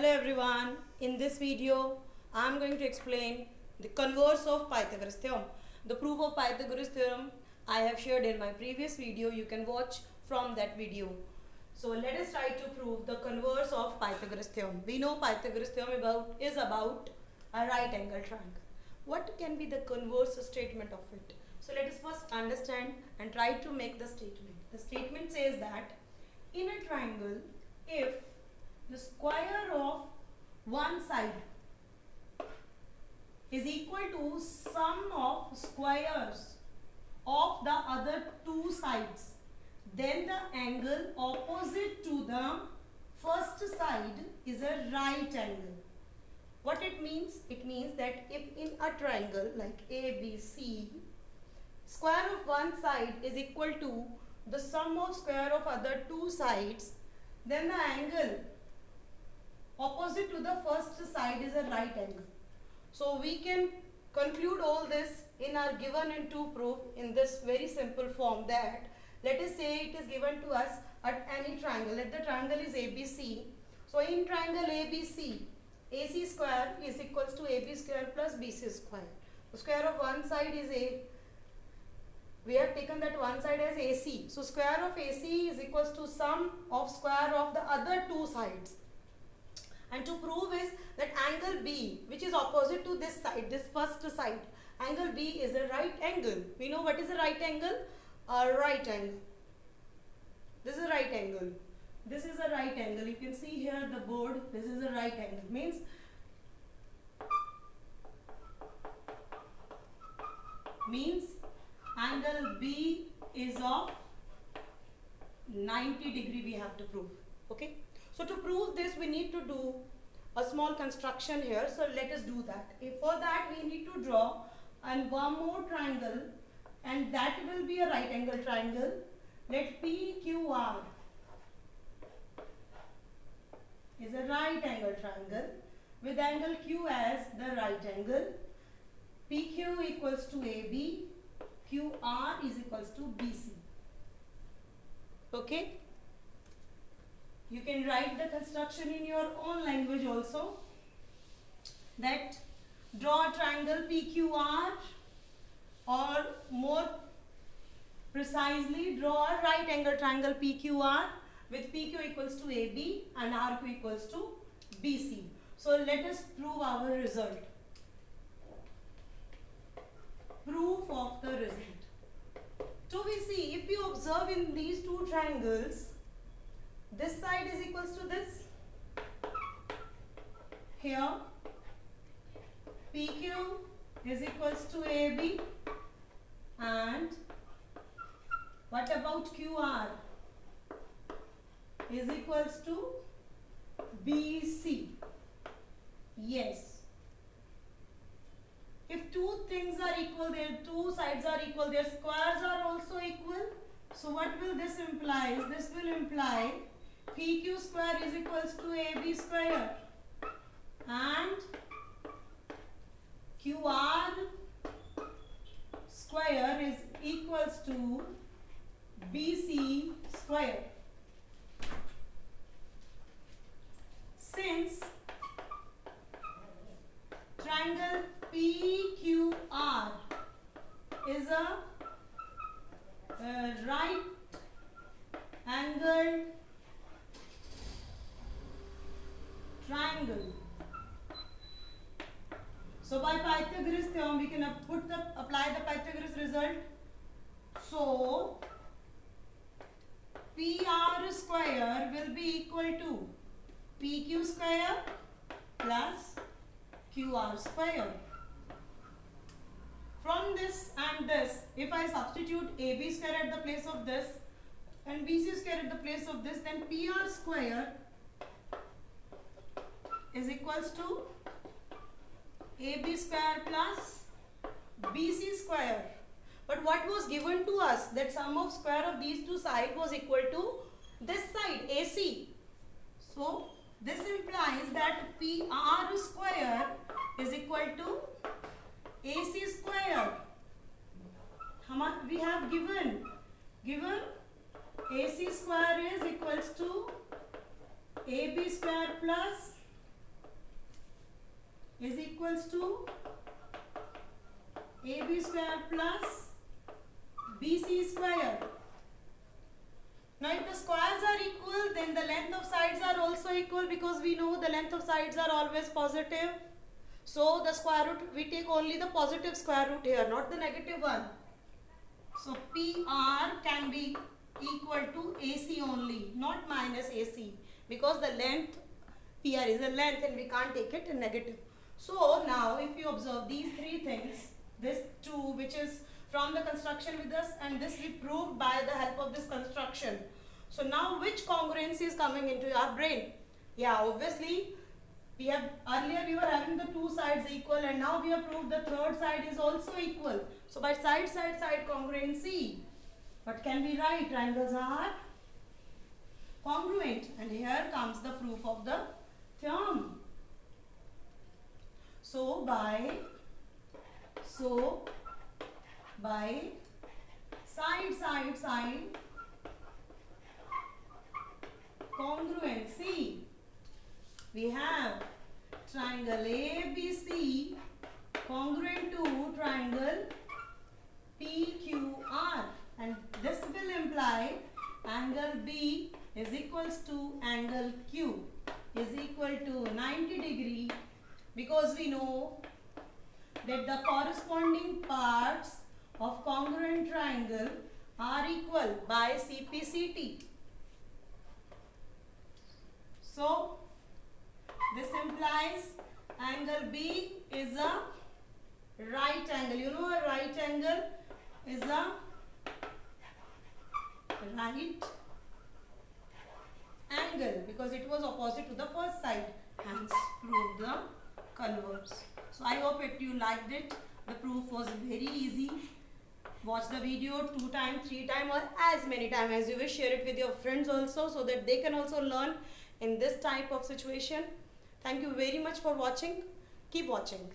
Hello everyone, in this video I am going to explain the converse of Pythagoras theorem. The proof of Pythagoras theorem I have shared in my previous video. You can watch from that video. So let us try to prove the converse of Pythagoras theorem. We know Pythagoras theorem is about a right angle triangle. What can be the converse statement of it? So let us first understand and try to make the statement. The statement says that in a triangle, if the square of one side is equal to sum of squares of the other two sides, then the angle opposite to the first side is a right angle. What it means? It means that if in a triangle like ABC, square of one side is equal to the sum of square of other two sides, then the angle opposite to the first side is a right angle. So we can conclude all this in our given and to proof in this very simple form, that let us say it is given to us at any triangle. Let the triangle is ABC. So in triangle ABC, AC square is equals to AB square plus BC square. The square of one side is A. We have taken that one side as AC. So square of AC is equals to sum of square of the other two sides. And to prove is that angle B, which is opposite to this side, this first side, angle B is a right angle. We know what is a right angle? A right angle. This is a right angle. This is a right angle. You can see here the board. This is a right angle. Means angle B is of 90 degree we have to prove. Okay. So to prove this, we need to do a small construction here. So let us do that. For that, we need to draw and one more triangle, and that will be a right angle triangle. Let PQR is a right angle triangle with angle Q as the right angle. PQ equals to AB, QR is equals to BC. Okay. You can write the construction in your own language also. That draw a triangle PQR, or more precisely draw a right angle triangle PQR with PQ equals to AB and RQ equals to BC. So let us prove our result. Proof of the result. So we see, if you observe in these two triangles, this side is equals to this. Here PQ is equals to AB, and what about QR is equals to BC. Yes. If two things are equal, their two sides are equal, their squares are also equal. So what will this imply? This will imply PQ square is equals to AB square and QR square is equals to BC square. Since triangle PQR is a right angled triangle, so by Pythagoras theorem we can apply the Pythagoras result. So PR square will be equal to PQ square plus QR square. From this and this, if I substitute AB square at the place of this and BC square at the place of this, then PR square is equals to AB square plus BC square. But what was given to us? That sum of square of these two sides was equal to this side, AC. So this implies that PR square is equal to AC square. We have given AC square is equals to AB square plus is equals to AB square plus BC square. Now if the squares are equal, then the length of sides are also equal, because we know the length of sides are always positive. So the square root, we take only the positive square root here, not the negative one. So PR can be equal to AC only, not minus AC, because the length PR is a length and we can't take it in negative. So now if you observe these three things, this 2 which is from the construction with us, and this we proved by the help of this construction. So now which congruency is coming into your brain? Yeah, obviously we have earlier we were having the two sides equal, and now we have proved the third side is also equal. So by side congruency, what can we write? Triangles are congruent, and here comes the proof of the theorem. So by side congruency, we have triangle ABC congruent to triangle PQR, and this will imply angle B is equals to angle Q is equal to 90 degree, because we know that the corresponding parts of congruent triangle are equal by CPCT. So this implies angle B is a right angle. You know a right angle is a right angle because it was opposite to the first side, hence prove the converse. So I hope you liked it. The proof was very easy. Watch the video 2 times, 3 times, or as many times as you wish. Share it with your friends also, so that they can also learn in this type of situation. Thank you very much for watching. Keep watching.